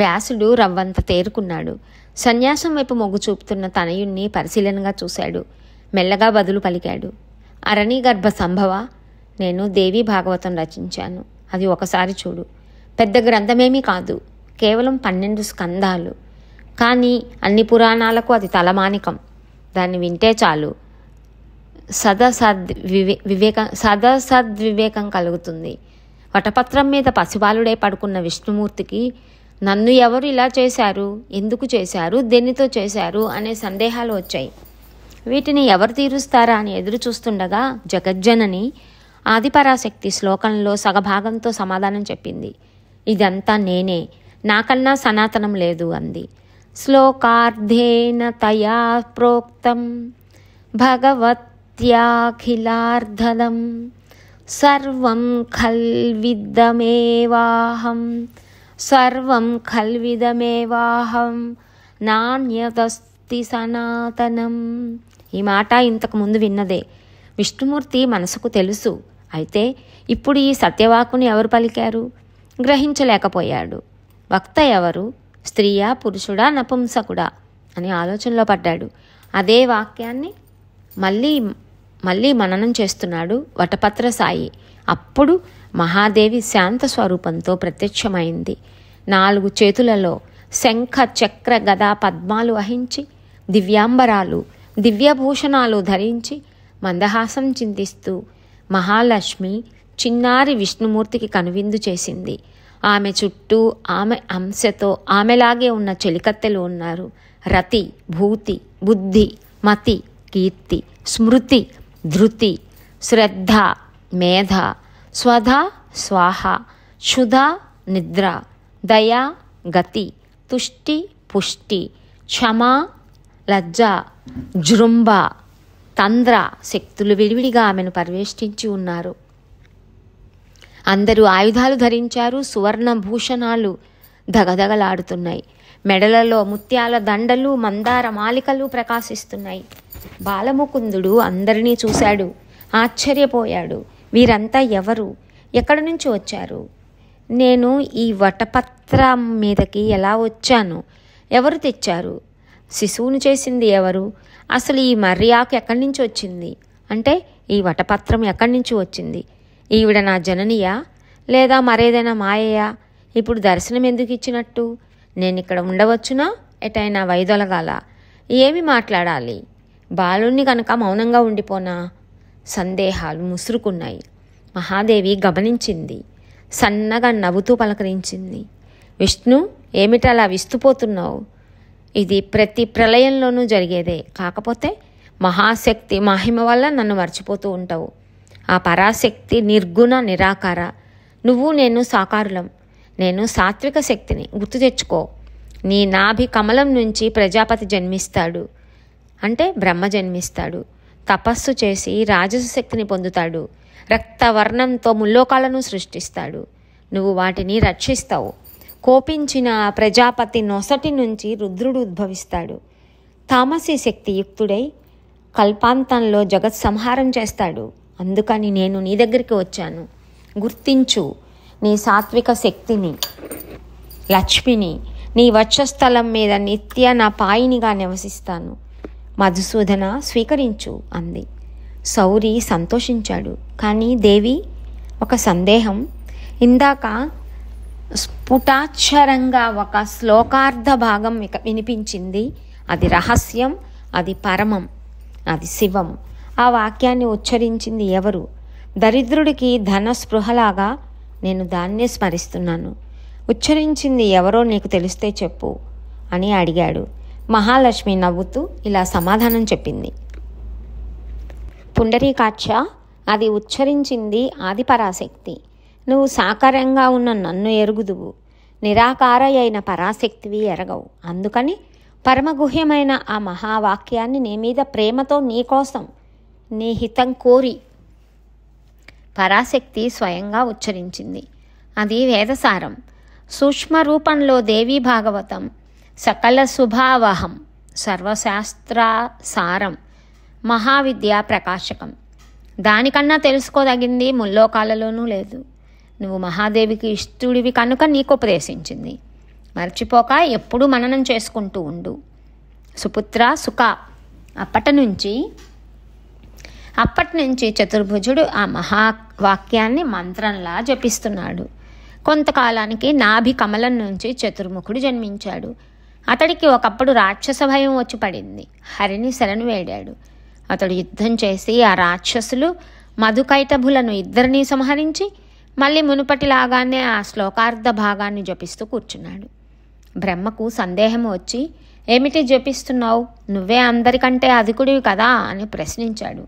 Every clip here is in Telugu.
వ్యాసుడు రవ్వంత తేరుకున్నాడు. సన్యాసం వైపు మొగ్గు చూపుతున్న తనయుణ్ణి పరిశీలనగా చూశాడు. మెల్లగా బదులు పలికాడు. అరణీగర్భ సంభవ, నేను దేవీ భాగవతం రచించాను. అది ఒకసారి చూడు. పెద్ద గ్రంథమేమీ కాదు, కేవలం 12 స్కందాలు. కానీ అన్ని పురాణాలకు అది తలమానికం. దాన్ని వింటే చాలు సదసద్వివేకం కలుగుతుంది. వటపత్రం మీద పసిబాలుడే పడుకున్న విష్ణుమూర్తికి నన్ను ఎవరు ఇలా చేశారు, ఎందుకు చేశారు, దేనితో చేశారు అనే సందేహాలు వచ్చాయి. వీటిని ఎవరు తీరుస్తారా అని ఎదురు చూస్తుండగా జగజ్జనని ఆదిపరాశక్తి శ్లోకంలో సగభాగంతో సమాధానం చెప్పింది. ఇదంతా నేనే, నాకన్నా సనాతనం లేదు అంది. శ్లోకార్ధేన తయా ప్రోక్తం భగవత్యాఖిలార్ధదం సర్వం ఖల్విదమేవాహం నాణ్యదస్తి సనాతనం. ఈ మాట ఇంతకు ముందు విన్నదే. విష్ణుమూర్తి మనసుకు తెలుసు. అయితే ఇప్పుడు ఈ సత్యవాకుని ఎవరు పలికారు? గ్రహించలేకపోయాడు. వక్త ఎవరు? స్త్రీయా, పురుషుడా, నపుంసకుడా అని ఆలోచనలో పడ్డాడు. అదే వాక్యాన్ని మళ్ళీ మననం చేస్తున్నాడు వటపత్ర సాయి. అప్పుడు మహాదేవి శాంత స్వరూపంతో ప్రత్యక్షమైంది. 4 చేతులలో శంఖ, చక్ర, గదా, పద్మాలు వహించి, దివ్యాంబరాలు, దివ్యభూషణాలు ధరించి మందహాసం చిందిస్తూ మహాలక్ష్మి చిన్నారి విష్ణుమూర్తికి కనువిందు చేసింది. ఆమె చుట్టూ ఆమె అంశతో ఆమెలాగే ఉన్న చెలికత్తెలు ఉన్నారు. రతి, భూతి, బుద్ధి, మతి, కీర్తి, స్మృతి, ధృతి, శ్రద్ధ, మేధ, స్వధ, స్వాహ, క్షుధ, నిద్ర, దయ, గతి, తుష్టి, పుష్టి, క్షమ, లజ్జ, జృంభ, తంద్ర శక్తులు విడివిడిగా ఆమెను పరివేష్టించి ఉన్నారు. అందరూ ఆయుధాలు ధరించారు. సువర్ణ భూషణాలు దగదగలాడుతున్నాయి. మెడలలో ముత్యాల దండలు, మందార మాలికలు ప్రకాశిస్తున్నాయి. బాలముకుందుడు అందరినీ చూశాడు. ఆశ్చర్యపోయాడు. వీరంతా ఎవరు? ఎక్కడి నుంచి వచ్చారు? నేను ఈ వటపత్రం మీదకి ఎలా వచ్చాను? ఎవరు తెచ్చారు? శిశువును చేసింది ఎవరు? అసలు ఈ మర్యాకు ఎక్కడి నుంచి వచ్చింది? అంటే ఈ వటపత్రం ఎక్కడి నుంచి వచ్చింది? ఈవిడ నా జననియా లేదా మరేదైనా మాయయా? ఇప్పుడు దర్శనం ఎందుకు ఇచ్చినట్టు? నేను ఇక్కడ ఉండవచ్చునా? ఎటైనా వైదొలగాల? ఏమి మాట్లాడాలి? బాలుణ్ణి కనుక మౌనంగా ఉండిపోనా? సందేహాలు ముసురుకున్నాయి. మహాదేవి గమనించింది. సన్నగా నవ్వుతూ పలకరించింది. విష్ణు, ఏమిటలా విస్తుపోతున్నావు? ఇది ప్రతి ప్రళయంలోనూ జరిగేదే. కాకపోతే మహాశక్తి మహిమ వల్ల నన్ను మర్చిపోతూ ఉంటావు. ఆ పరాశక్తి నిర్గుణ నిరాకార. నువ్వు నేను సాకారులం. నేను సాత్విక శక్తిని. గుర్తు తెచ్చుకో. నీ నాభి కమలం నుంచి ప్రజాపతి జన్మిస్తాడు, అంటే బ్రహ్మ జన్మిస్తాడు. తపస్సు చేసి రాజస శక్తిని పొందుతాడు. రక్తవర్ణంతో ముల్లోకాలను సృష్టిస్తాడు. నువ్వు వాటిని రక్షిస్తావు. కోపించిన ప్రజాపతి నొసటి నుంచి రుద్రుడు ఉద్భవిస్తాడు. తామసీ శక్తి యుక్తుడై కల్పాంతంలో జగత్ సంహారం చేస్తాడు. అందుకని నేను నీ దగ్గరికి వచ్చాను. గుర్తించు నీ సాత్విక శక్తిని, లక్ష్మిని. నీ వక్షస్థలం మీద నిత్య నా పాయినిగా నివసిస్తాను. మధుసూదన, స్వీకరించు అంది. సౌరి సంతోషించాడు. కానీ దేవి, ఒక సందేహం. ఇందాక స్ఫుటాక్షరంగా ఒక శ్లోకార్ధ భాగం వినిపించింది. అది రహస్యం, అది పరమం, అది శివం. ఆ వాక్యాన్ని ఉచ్చరించింది ఎవరు? దరిద్రుడికి ధన స్పృహలాగా నేను దాన్నే స్మరిస్తున్నాను. ఉచ్చరించింది ఎవరో నీకు తెలిస్తే చెప్పు అని అడిగాడు. మహాలక్ష్మి నవ్వుతూ ఇలా సమాధానం చెప్పింది. పుండరీకాక్ష, అది ఉచ్చరించింది ఆదిపరాశక్తి. నువ్వు సాకారంగా ఉన్న నన్ను ఎరుగుదువు, నిరాకార అయిన పరాశక్తివి ఎరగవు. అందుకని పరమగుహ్యమైన ఆ మహావాక్యాన్ని నీ మీద ప్రేమతో నీకోసం, నీ హితం కోరి పరాశక్తి స్వయంగా ఉచ్చరించింది. అది వేదసారం. సూక్ష్మ రూపంలో దేవీ భాగవతం సకల శుభావహం, సర్వశాస్త్రసారం, మహావిద్యా ప్రకాశకం. దానికన్నా తెలుసుకోదగింది ముల్లోకాలలోనూ లేదు. నువ్వు మహాదేవికి ఇష్టుడివి కనుక నీకు ఉపదేశించింది. మర్చిపోక ఎప్పుడూ మననం చేసుకుంటూ ఉండు. సుపుత్ర సుఖ. అప్పటి నుంచి చతుర్భుజుడు ఆ మహావాక్యాన్ని మంత్రంలా జపిస్తున్నాడు. కొంతకాలానికి నాభి కమలం నుంచి చతుర్ముఖుడు జన్మించాడు. అతడికి ఒకప్పుడు రాక్షస భయం వచ్చి పడింది. హరిని శరణు వేడాడు. అతడు యుద్ధం చేసి ఆ రాక్షసులు మధుకైటభులను ఇద్దరినీ సంహరించి మళ్ళీ మునుపటిలాగానే ఆ శ్లోకార్ధ భాగాన్ని జపిస్తూ కూర్చున్నాడు. బ్రహ్మకు సందేహం వచ్చి, ఏమిటి జపిస్తున్నావు? నువ్వే అందరికంటే అధికుడివి కదా అని ప్రశ్నించాడు.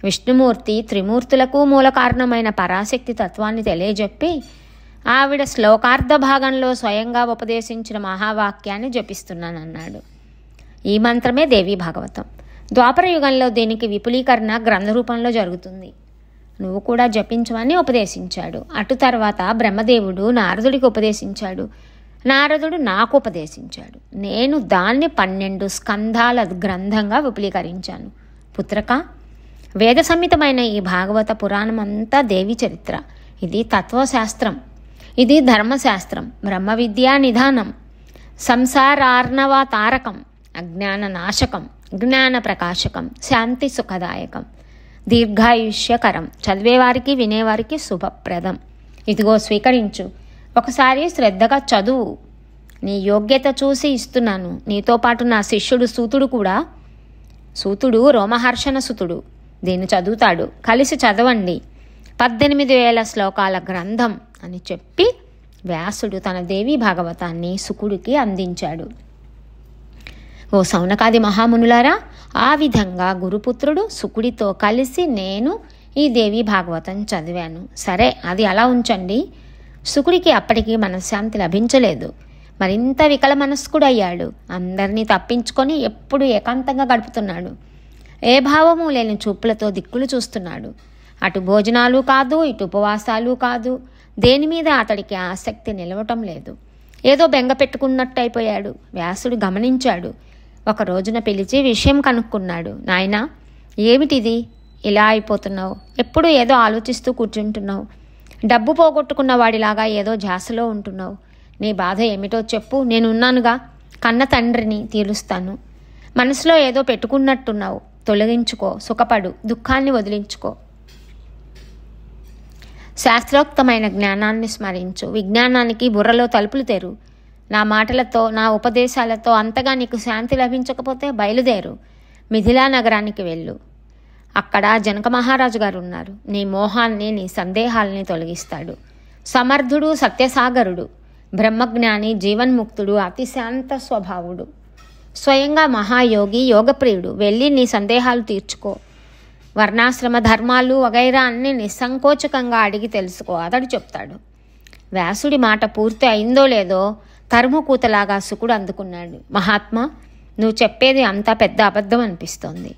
విష్ణుమూర్తి త్రిమూర్తులకు మూల కారణమైన పరాశక్తి తత్వాన్ని తెలియజెప్పి ఆవిడ శ్లోకార్ధ భాగంలో స్వయంగా ఉపదేశించిన మహావాక్యాన్ని జపిస్తున్నానన్నాడు. ఈ మంత్రమే దేవీ భాగవతం. ద్వాపర యుగంలో దీనికి విపులీకరణ గ్రంథ రూపంలో జరుగుతుంది. నువ్వు కూడా జపించమని ఉపదేశించాడు. అటు తర్వాత బ్రహ్మదేవుడు నారదుడికి ఉపదేశించాడు. నారదుడు నాకు ఉపదేశించాడు. నేను దాన్ని 12 స్కంధాల గ్రంథంగా విపులీకరించాను. పుత్రక, వేద సంహితమైన ఈ భాగవత పురాణం అంతా దేవి చరిత్ర. ఇది తత్వశాస్త్రం, ఇది ధర్మశాస్త్రం, బ్రహ్మ విద్యా నిధానం, సంసారార్ణవ తారకం, అజ్ఞాన నాశకం, జ్ఞాన ప్రకాశకం, శాంతి సుఖదాయకం, దీర్ఘాయుష్యకరం, చదివేవారికి వినేవారికి శుభప్రదం. ఇదిగో స్వీకరించు. ఒకసారి శ్రద్ధగా చదువు. నీ యోగ్యత చూసి ఇస్తున్నాను. నీతో పాటు నా శిష్యుడు సూతుడు రోమహర్షణ సుతుడు దీన్ని చదువుతాడు. కలిసి చదవండి. 18,000 శ్లోకాల గ్రంథం అని చెప్పి వ్యాసుడు తన దేవీ భాగవతాన్ని సుకుడికి అందించాడు. ఓ సౌనకాది మహామునులారా, ఆ విధంగా గురుపుత్రుడు సుకుడితో కలిసి నేను ఈ దేవీ భాగవతం చదివాను. సరే, అది అలా ఉంచండి. సుకుడికి అప్పటికి మనశ్శాంతి లభించలేదు. మరింత వికల మనస్కుడయ్యాడు. అందరినీ తప్పించుకొని ఎప్పుడు ఏకాంతంగా గడుపుతున్నాడు. ఏ భావము లేని చూపులతో దిక్కులు చూస్తున్నాడు. అటు భోజనాలు కాదు, ఇటు ఉపవాసాలు కాదు. దేని మీద అతడికి ఆసక్తి నిలవటం లేదు. ఏదో బెంగ పెట్టుకున్నట్టు అయిపోయాడు. వ్యాసుడు గమనించాడు. ఒక రోజున పిలిచి విషయం కనుక్కున్నాడు. నాయనా, ఏమిటిది? ఇలా అయిపోతున్నావు? ఎప్పుడు ఏదో ఆలోచిస్తూ కూర్చుంటున్నావు. డబ్బు పోగొట్టుకున్న వాడిలాగా ఏదో ఝాసలో ఉంటున్నావు. నీ బాధ ఏమిటో చెప్పు. నేనున్నానుగా. కన్న తండ్రిని తీరుస్తాను. మనసులో ఏదో పెట్టుకున్నట్టున్నావు. తొలగించుకో, సుఖపడు, దుఃఖాన్ని వదిలించుకో. శాస్త్రోక్తమైన జ్ఞానాన్ని స్మరించు. విజ్ఞానానికి బుర్రలో తలుపులు తెరు. నా మాటలతో, నా ఉపదేశాలతో అంతగా నీకు శాంతి లభించకపోతే బయలుదేరు. మిథిలా నగరానికి వెళ్ళు. అక్కడ జనక మహారాజు గారు ఉన్నారు. నీ మోహాన్ని, నీ సందేహాల్ని తొలగిస్తాడు. సమర్థుడు, సత్యసాగరుడు, బ్రహ్మజ్ఞాని, జీవన్ముక్తుడు, అతి శాంత స్వభావుడు, స్వయంగా మహాయోగి, యోగప్రియుడు. వెళ్ళి నీ సందేహాలు తీర్చుకో. వర్ణాశ్రమ ధర్మాలు వగైరా అన్ని నిస్సంకోచకంగా అడిగి తెలుసుకో. అతడు చెప్తాడు. వ్యాసుడి మాట పూర్తి అయిందో లేదో తరుముకూతలాగా సుకుడు అందుకున్నాడు. మహాత్మా, నువ్వు చెప్పేది అంతా పెద్ద అబద్ధం అనిపిస్తోంది.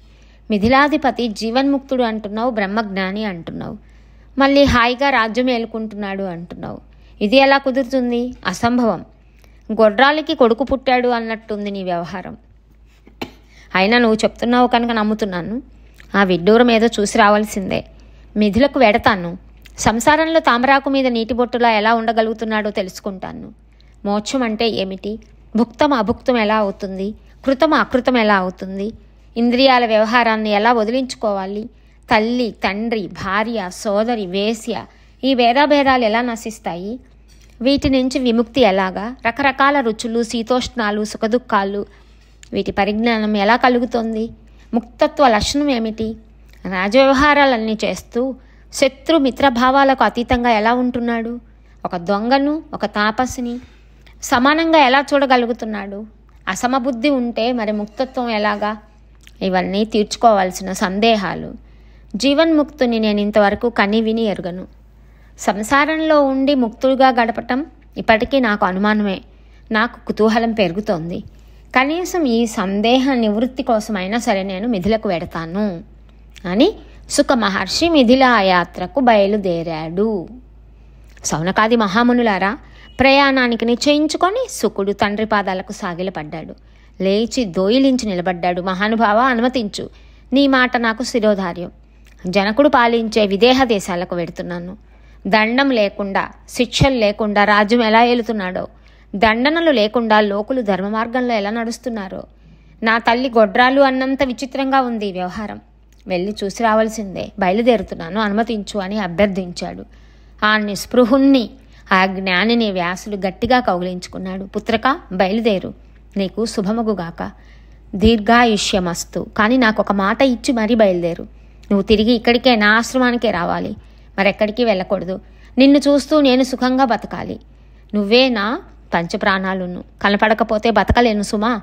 మిథిలాధిపతి జీవన్ముక్తుడు అంటున్నావు, బ్రహ్మజ్ఞాని అంటున్నావు, మళ్ళీ హాయిగా రాజ్యం ఏలుకుంటున్నాడు అంటున్నావు. ఇది ఎలా కుదురుతుంది? అసంభవం. గొడ్రాలికి కొడుకు పుట్టాడు అన్నట్టుంది నీ వ్యవహారం. అయినా నువ్వు చెప్తున్నావు కనుక నమ్ముతున్నాను. ఆ విడ్డూరం ఏదో చూసి రావాల్సిందే. మిథిలకు వెడతాను. సంసారంలో తామరాకు మీద నీటి బొట్టులా ఎలా ఉండగలుగుతున్నాడో తెలుసుకుంటాను. మోక్షం అంటే ఏమిటి? భుక్తం అభుక్తం ఎలా అవుతుంది? కృతం అకృతం ఎలా అవుతుంది? ఇంద్రియాల వ్యవహారాన్ని ఎలా వదిలించుకోవాలి? తల్లి, తండ్రి, భార్య, సోదరి, వేశ్య, ఈ భేదాభేదాలు ఎలా నశిస్తాయి? వీటి నుంచి విముక్తి ఎలాగా? రకరకాల రుచులు, శీతోష్ణాలు, సుఖదుఖాలు, వీటి పరిజ్ఞానం ఎలా కలుగుతోంది? ముక్తత్వ లక్షణం ఏమిటి? రాజవ్యవహారాలన్నీ చేస్తూ శత్రు మిత్రభావాలకు అతీతంగా ఎలా ఉంటున్నాడు? ఒక దొంగను, ఒక తాపసిని సమానంగా ఎలా చూడగలుగుతున్నాడు? అసమబుద్ధి ఉంటే మరి ముక్తత్వం ఎలాగా? ఇవన్నీ తీర్చుకోవాల్సిన సందేహాలు. జీవన్ముక్తుని నేను ఇంతవరకు కని విని ఎరుగను. సంసారంలో ఉండి ముక్తుడుగా గడపటం ఇప్పటికీ నాకు అనుమానమే. నాకు కుతూహలం పెరుగుతోంది. కనీసం ఈ సందేహ నివృత్తి కోసమైనా సరే నేను మిథిలకు వెడతాను అని సుఖ మహర్షి మిథిలా యాత్రకు బయలుదేరాడు. సౌనకాది మహామునులారా, ప్రయాణానికి నిశ్చయించుకొని సుకుడు తండ్రి పాదాలకు సాగిలపడ్డాడు. లేచి దోయిలించి నిలబడ్డాడు. మహానుభావ, అనుమతించు. నీ మాట నాకు శిరోధార్యం. జనకుడు పాలించే విదేహ దేశాలకు వెడుతున్నాను. దండం లేకుండా, శిక్షలు లేకుండా రాజ్యం ఎలా ఏలుతున్నాడో దండనలు లేకుండా లోకులు ధర్మ మార్గంలో ఎలా నడుస్తున్నారో. నా తల్లి గొడ్రాలు అన్నంత విచిత్రంగా ఉంది ఈ వ్యవహారం. వెళ్ళి చూసి రావాల్సిందే. బయలుదేరుతున్నాను, అనుమతించు అని అభ్యర్థించాడు. ఆ నిస్పృహుణ్ణి, ఆ జ్ఞానిని వ్యాసుడు గట్టిగా కౌగిలించుకున్నాడు. పుత్రక, బయలుదేరు, నీకు శుభమగుగాక, దీర్ఘాయుష్యమస్తు. కానీ నాకు ఒక మాట ఇచ్చి మరీ బయలుదేరు. నువ్వు తిరిగి ఇక్కడికే, నా ఆశ్రమానికే రావాలి, మరెక్కడికి వెళ్ళకూడదు. నిన్ను చూస్తూ నేను సుఖంగా బతకాలి. నువ్వే నా పంచప్రాణాలును. కనపడకపోతే బతకలేను సుమా.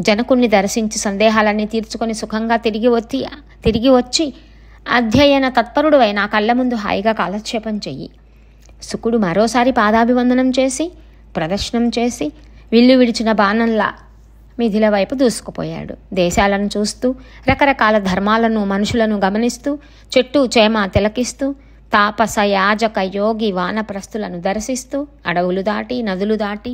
జనకుణ్ణి దర్శించి సందేహాలన్నీ తీర్చుకొని సుఖంగా తిరిగి వచ్చి అధ్యయన తత్పరుడువై నా కళ్ళ ముందు హాయిగా కాలక్షేపం చెయ్యి. శుకుడు మరోసారి పాదాభివందనం చేసి ప్రదర్శనం చేసి విల్లు విడిచిన బాణంలా మిథిల వైపు దూసుకుపోయాడు. దేశాలను చూస్తూ, రకరకాల ధర్మాలను, మనుషులను గమనిస్తూ, చెట్టు చేమ తిలకిస్తూ, తాపస యాజక యోగి వానప్రస్థులను దర్శిస్తూ, అడవులు దాటి నదులు దాటి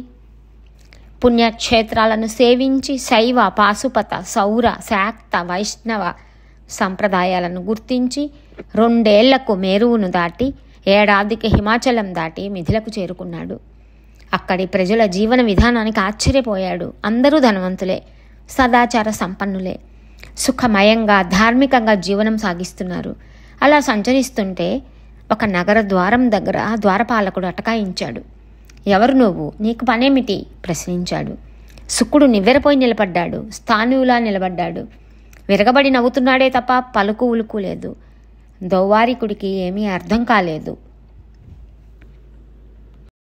పుణ్యక్షేత్రాలను సేవించి శైవ పాశుపత సౌర శాక్త వైష్ణవ సంప్రదాయాలను గుర్తించి 2 ఏళ్లకు మేరువును దాటి ఏడాదికి హిమాచలం దాటి మిథిలకు చేరుకున్నాడు. అక్కడి ప్రజల జీవన విధానానికి ఆశ్చర్యపోయాడు. అందరూ ధనవంతులే, సదాచార సంపన్నులే, సుఖమయంగా ధార్మికంగా జీవనం సాగిస్తున్నారు. అలా సంచరిస్తుంటే ఒక నగర ద్వారం దగ్గర ద్వారపాలకుడు అటకాయించాడు. ఎవరు నువ్వు? నీకు పనేమిటి? ప్రశ్నించాడు. శుకుడు నివ్వెరపోయి నిలబడ్డాడు. స్థాణువులా నిలబడ్డాడు. విరగబడి నవ్వుతున్నాడే తప్ప పలుకు ఉలుకు లేదు. దౌవారికుడికి ఏమీ అర్థం కాలేదు.